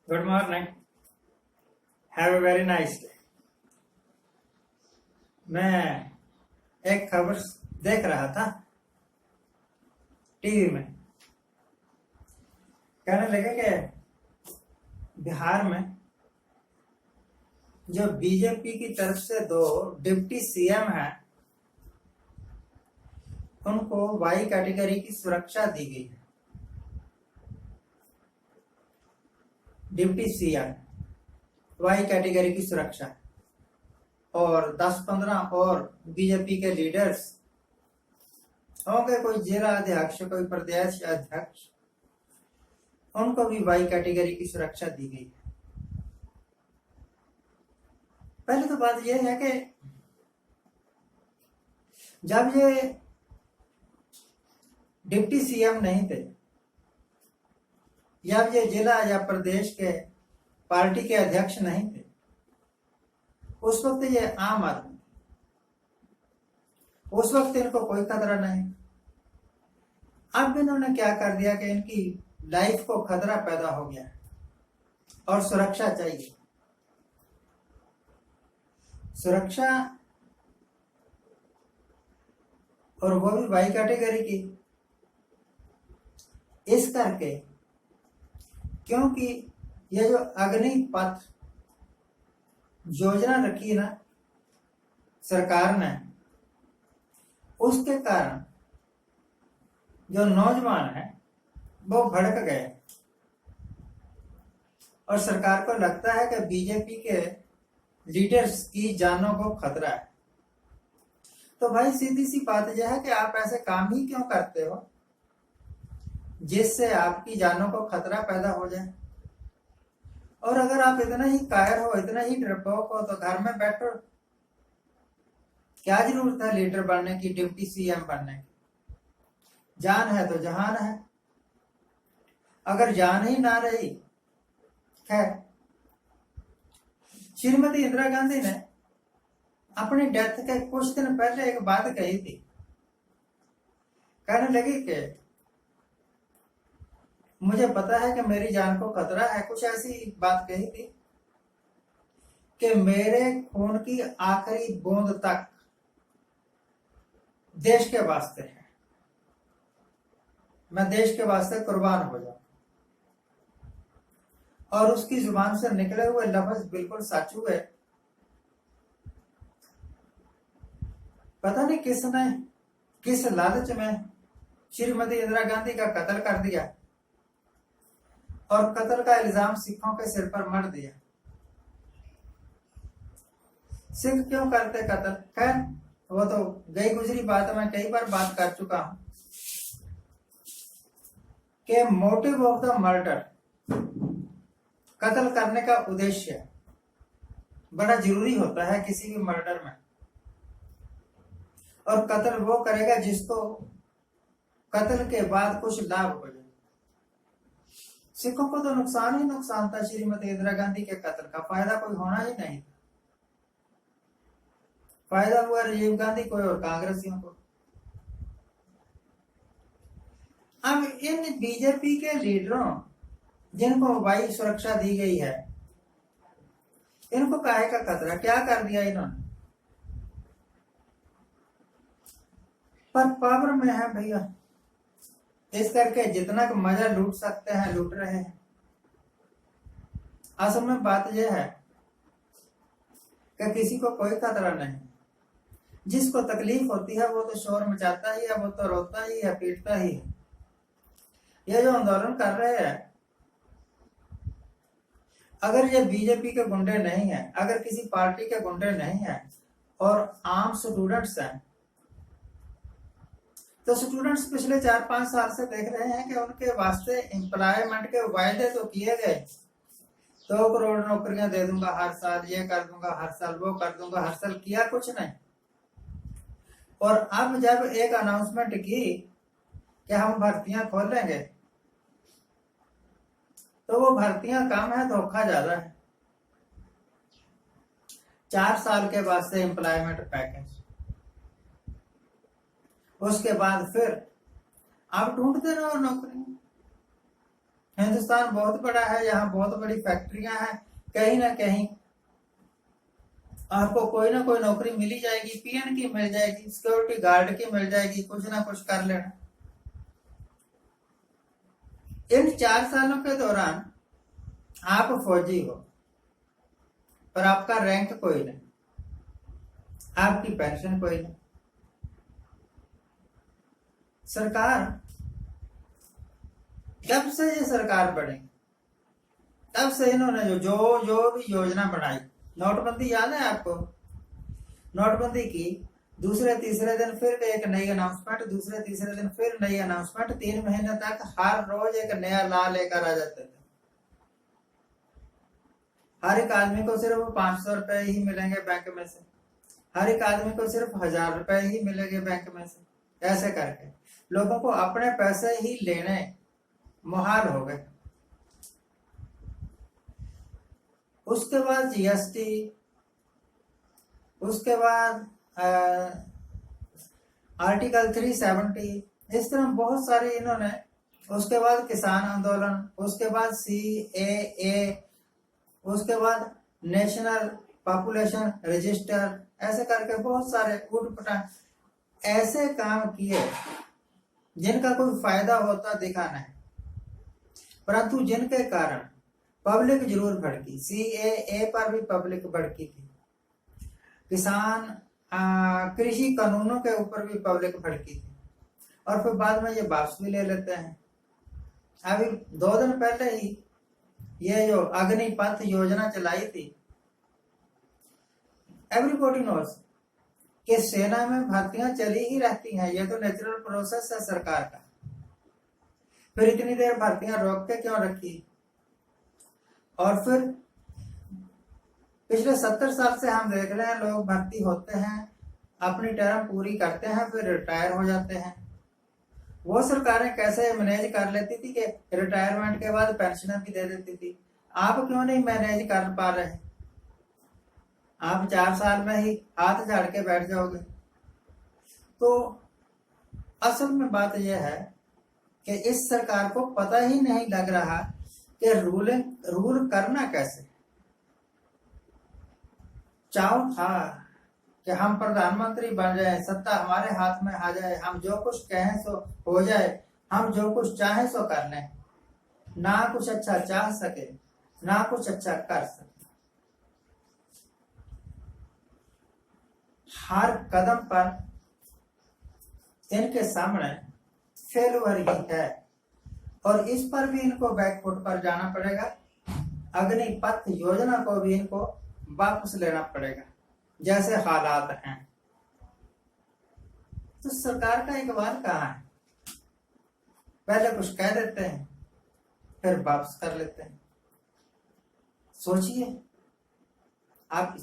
Good morning. Have a very nice day. मैं एक खबर देख रहा था टीवी में। कहने लगे कि बिहार में जो बीजेपी की तरफ से दो डिप्टी सीएम हैं, उनको वाई कैटेगरी की सुरक्षा दी गई है। डिप्टी सीएम वाई कैटेगरी की सुरक्षा और 10-15 और बीजेपी के लीडर्स होंगे, कोई जिला अध्यक्ष, कोई प्रदेश अध्यक्ष, उनको भी वाई कैटेगरी की सुरक्षा दी गई है। पहले तो बात यह है कि जब ये डिप्टी सीएम नहीं थे या ये जिला या प्रदेश के पार्टी के अध्यक्ष नहीं थे, उस वक्त ये आम आदमी, उस वक्त इनको कोई खतरा नहीं। अब इन्होंने क्या कर दिया कि इनकी लाइफ को खतरा पैदा हो गया और सुरक्षा चाहिए। सुरक्षा, और वो भी वाई कैटेगरी की, इस करके क्योंकि ये जो अग्निपथ योजना रखी ना सरकार ने, उसके कारण जो नौजवान है वो भड़क गए और सरकार को लगता है कि बीजेपी के लीडर्स की जानों को खतरा है। तो भाई सीधी सी बात यह है कि आप ऐसे काम ही क्यों करते हो जिससे आपकी जानों को खतरा पैदा हो जाए। और अगर आप इतना ही कायर हो, इतना ही डरपोक हो, तो घर में बैठो। क्या जरूरत है लीडर बनने की, डिप्टी सीएम बनने की? जान है तो जहान है। अगर जान ही ना रही, खैर, श्रीमती इंदिरा गांधी ने अपनी डेथ के कुछ दिन पहले एक बात कही थी। कहने लगी कि मुझे पता है कि मेरी जान को खतरा है। कुछ ऐसी बात कही थी कि मेरे खून की आखिरी बूंद तक देश के वास्ते है, मैं देश के वास्ते कुर्बान हो जाऊं। और उसकी जुबान से निकले हुए लफ्ज बिल्कुल सच हुए। पता नहीं किसने किस लालच में श्रीमती इंदिरा गांधी का कत्ल कर दिया और कत्ल का इल्जाम सिखों के सिर पर मर दिया। सिख क्यों करते कत्ल? खैर, वो तो गई गुजरी बात, मैं कई बार बात कर चुका हूं कि मोटिव ऑफ द मर्डर, कत्ल करने का उद्देश्य बड़ा जरूरी होता है किसी भी मर्डर में। और कत्ल वो करेगा जिसको कत्ल के बाद कुछ लाभ हो जाए। सिखों को तो नुकसान ही नुकसान था श्रीमती इंदिरा गांधी के कत्ल का, फायदा कोई होना ही नहीं। फायदा हुआ राजीव गांधी को और कांग्रेसियों को। अब इन बीजेपी के लीडरों जिनको वायु सुरक्षा दी गई है, इनको काहे का खतरा? क्या कर दिया इन्होंने? पर पावर में है भैया, इस करके जितना मजा लूट सकते हैं लूट रहे हैं। असल में बात यह है कि किसी को कोई खतरा नहीं। जिसको तकलीफ होती है वो तो शोर मचाता ही है, वो तो रोता ही है, पीटता ही है। ये जो आंदोलन कर रहे हैं, अगर ये बीजेपी के गुंडे नहीं है, अगर किसी पार्टी के गुंडे नहीं है और आम स्टूडेंट्स हैं, तो स्टूडेंट्स पिछले 4-5 साल से देख रहे हैं कि उनके वास्ते एम्प्लॉयमेंट के वायदे तो किए गए। 2 करोड़ नौकरियां दे दूंगा हर साल, ये कर दूंगा हर साल, वो कर दूंगा हर साल, किया कुछ नहीं। और अब जब एक अनाउंसमेंट की कि हम भर्तियां खोलेंगे, तो वो भर्तियां कम है, धोखा ज्यादा है। 4 साल के वास्ते एम्प्लॉयमेंट पैकेज, उसके बाद फिर आप ढूंढते रहो नौकरी। हिंदुस्तान बहुत बड़ा है, यहाँ बहुत बड़ी फैक्ट्रियां हैं, कहीं ना कहीं आपको कोई ना कोई नौकरी मिली जाएगी, पीएन की मिल जाएगी, सिक्योरिटी गार्ड की मिल जाएगी, कुछ ना कुछ कर लेना। इन 4 सालों के दौरान आप फौजी हो पर आपका रैंक कोई नहीं, आपकी पेंशन कोई नहीं। सरकार जब से ये सरकार बनी तब से इन्होंने जो भी योजना बनाई, नोटबंदी याद है आपको? नोटबंदी की, दूसरे तीसरे दिन फिर एक नई अनाउंसमेंट, दूसरे तीसरे दिन फिर नई अनाउंसमेंट, 3 महीने तक हर रोज एक नया लॉ लेकर आ जाते थे। हर एक आदमी को सिर्फ 500 रुपए ही मिलेंगे बैंक में से, हर एक आदमी को सिर्फ 1000 रुपए ही मिलेंगे बैंक में से। ऐसे करके लोगों को अपने पैसे ही लेने मुहाल हो गए। उसके बाद जीएसटी, उसके बाद आर्टिकल 370, इस तरह बहुत सारे इन्होंने, उसके बाद किसान आंदोलन, उसके बाद CAA, उसके बाद नेशनल पॉपुलेशन रजिस्टर, ऐसे करके बहुत सारे उठपटांग ऐसे काम किए जिनका कोई फायदा होता दिखा नहीं, परंतु जिनके कारण पब्लिक जरूर भड़की। CAA पर भी पब्लिक भड़की थी, किसान कृषि कानूनों के ऊपर भी पब्लिक भड़की थी, और फिर बाद में ये वापस भी ले लेते हैं। अभी 2 दिन पहले ही ये जो अग्निपथ योजना चलाई थी, एवरीबॉडी नोस कि सेना में भर्तियां चली ही रहती हैं, ये तो नेचुरल प्रोसेस है सरकार का। फिर इतनी देर भर्तियां रोक के क्यों रखी? और फिर पिछले 70 साल से हम देख रहे हैं, लोग भर्ती होते हैं, अपनी टर्म पूरी करते हैं, फिर रिटायर हो जाते हैं। वो सरकारें कैसे मैनेज कर लेती थी कि रिटायरमेंट के बाद पेंशन भी दे देती थी। आप क्यों नहीं मैनेज कर पा रहे? आप 4 साल में ही हाथ झाड़ के बैठ जाओगे। तो असल में बात यह है कि इस सरकार को पता ही नहीं लग रहा कि रूल करना कैसे। चाव था कि हम प्रधानमंत्री बन जाए, सत्ता हमारे हाथ में आ जाए, हम जो कुछ कहें सो हो जाए, हम जो कुछ चाहें सो कर लें, ना कुछ अच्छा चाह सके ना कुछ अच्छा कर सके। हर कदम पर इनके सामने फेलुअर ही है, और इस पर भी इनको बैकफुट पर जाना पड़ेगा। अग्निपथ योजना को भी इनको वापस लेना पड़ेगा जैसे हालात हैं। तो सरकार का इकबाल कहाँ है? पहले कुछ कह देते हैं फिर वापस कर लेते हैं। सोचिए, आप